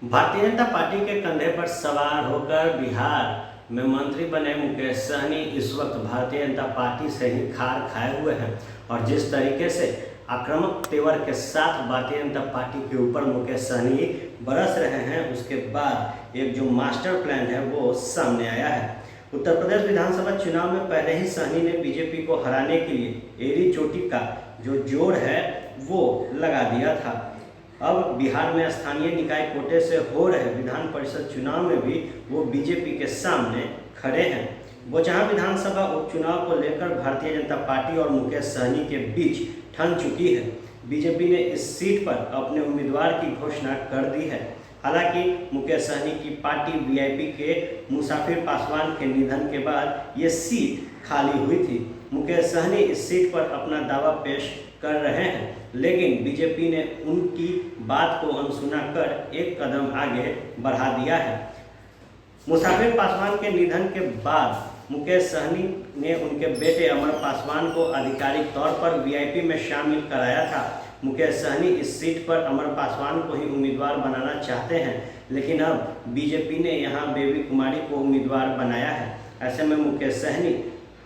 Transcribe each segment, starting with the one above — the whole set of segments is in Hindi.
भारतीय जनता पार्टी के कंधे पर सवार होकर बिहार में मंत्री बने मुकेश सहनी इस वक्त भारतीय जनता पार्टी से ही खार खाए हुए हैं और जिस तरीके से आक्रामक तेवर के साथ भारतीय जनता पार्टी के ऊपर मुकेश सहनी बरस रहे हैं, उसके बाद एक जो मास्टर प्लान है वो सामने आया है। उत्तर प्रदेश विधानसभा चुनाव में पहले ही सहनी ने बीजेपी को हराने के लिए एड़ी चोटी का जो जोड़ है वो लगा दिया था। अब बिहार में स्थानीय निकाय कोटे से हो रहे विधान परिषद चुनाव में भी वो बीजेपी के सामने खड़े हैं। बोचहां विधानसभा उपचुनाव को लेकर भारतीय जनता पार्टी और मुकेश सहनी के बीच ठन चुकी है। बीजेपी ने इस सीट पर अपने उम्मीदवार की घोषणा कर दी है। हालांकि मुकेश सहनी की पार्टी वीआईपी के मुसाफिर पासवान के निधन के बाद ये सीट खाली हुई थी। मुकेश सहनी इस सीट पर अपना दावा पेश कर रहे हैं, लेकिन बीजेपी ने उनकी बात को अनसुना कर एक कदम आगे बढ़ा दिया है। मुसाफिर पासवान के निधन के बाद मुकेश सहनी ने उनके बेटे अमर पासवान को आधिकारिक तौर पर वीआईपी में शामिल कराया था। मुकेश सहनी इस सीट पर अमर पासवान को ही उम्मीदवार बनाना चाहते हैं, लेकिन अब बीजेपी ने यहां बेबी कुमारी को उम्मीदवार बनाया है। ऐसे में मुकेश सहनी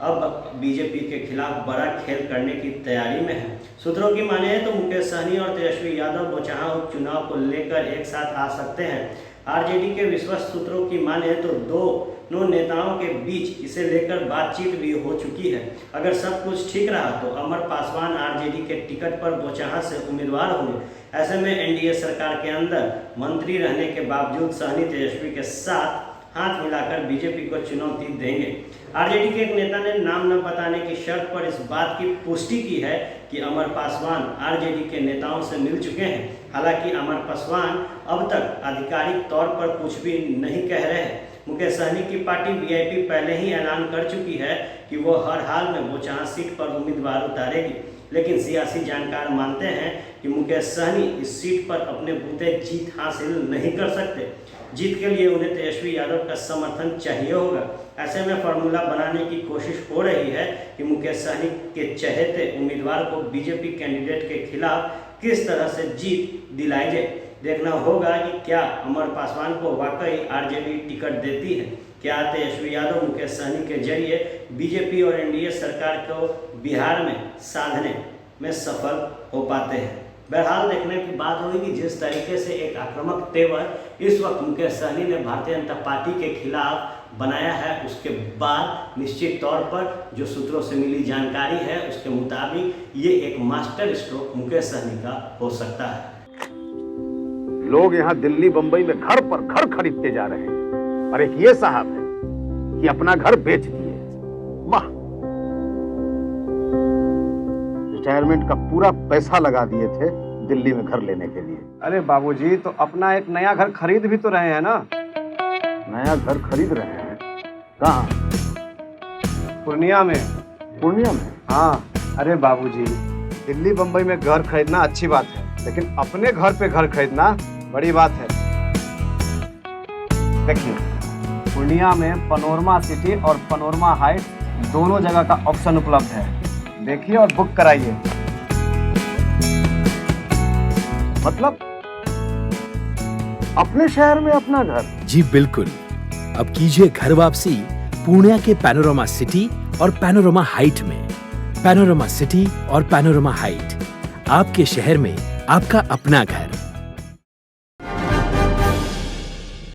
अब बीजेपी के खिलाफ बड़ा खेल करने की तैयारी में है। सूत्रों की माने तो मुकेश सहनी और तेजस्वी यादव बोचहां उपचुनाव को लेकर एक साथ आ सकते हैं। आरजेडी के विश्वस्त सूत्रों की माने तो दोनों नेताओं के बीच इसे लेकर बातचीत भी हो चुकी है। अगर सब कुछ ठीक रहा तो अमर पासवान आरजेडी के टिकट पर बोचहां से उम्मीदवार होंगे। ऐसे में एनडीए सरकार के अंदर मंत्री रहने के बावजूद सहनी तेजस्वी के साथ हाथ मिलाकर बीजेपी को चुनौती देंगे। आरजेडी के एक नेता ने नाम न बताने की शर्त पर इस बात की पुष्टि की है कि अमर पासवान आरजेडी के नेताओं से मिल चुके हैं। हालांकि अमर पासवान अब तक आधिकारिक तौर पर कुछ भी नहीं कह रहे हैं। मुकेश सहनी की पार्टी वीआईपी पहले ही ऐलान कर चुकी है कि वो हर हाल में बोचहां सीट पर उम्मीदवार उतारेगी, लेकिन सियासी जानकार मानते हैं कि मुकेश सहनी इस सीट पर अपने बूते जीत हासिल नहीं कर सकते। जीत के लिए उन्हें तेजस्वी यादव का समर्थन चाहिए होगा। ऐसे में फॉर्मूला बनाने की कोशिश हो रही है कि मुकेश सहनी के चहेते उम्मीदवार को बीजेपी कैंडिडेट के खिलाफ किस तरह से जीत दिलाई जाए। देखना होगा कि क्या अमर पासवान को वाकई आरजेडी टिकट देती है। क्या तेजस्वी यादव मुकेश सहनी के जरिए बीजेपी और एनडीए सरकार को बिहार में साधने में सफल हो पाते हैं। बहरहाल देखने की बात होगी कि जिस तरीके से एक आक्रामक तेवर इस वक्त मुकेश सहनी ने भारतीय जनता पार्टी के खिलाफ बनाया है, उसके बाद निश्चित तौर पर जो सूत्रों से मिली जानकारी है उसके मुताबिक ये एक मास्टर स्ट्रोक मुकेश सहनी का हो सकता है। लोग यहाँ दिल्ली बंबई में घर पर घर खरीदते जा रहे हैं और एक ये साहब है कि अपना घर बेच दिए। वाह, रिटायरमेंट का पूरा पैसा लगा दिए थे दिल्ली में घर लेने के लिए। अरे बाबूजी, तो अपना एक नया घर खरीद भी तो रहे हैं ना। नया घर खरीद रहे हैं? कहाँ? पूर्णिया में। पूर्णिया में? हाँ। अरे बाबूजी, दिल्ली बंबई में घर खरीदना अच्छी बात है, लेकिन अपने घर पे घर खरीदना बड़ी बात है। देखिए, पूर्णिया में पनोरमा सिटी और पनोरमा हाइट दोनों जगह का ऑप्शन उपलब्ध है। देखिए और बुक कराइए। मतलब अपने शहर में अपना घर? जी बिल्कुल। अब कीजिए घर वापसी पूर्णिया के पैनोरमा सिटी और पैनोरमा हाइट में। पैनोरमा सिटी और पैनोरमा हाइट, आपके शहर में आपका अपना घर।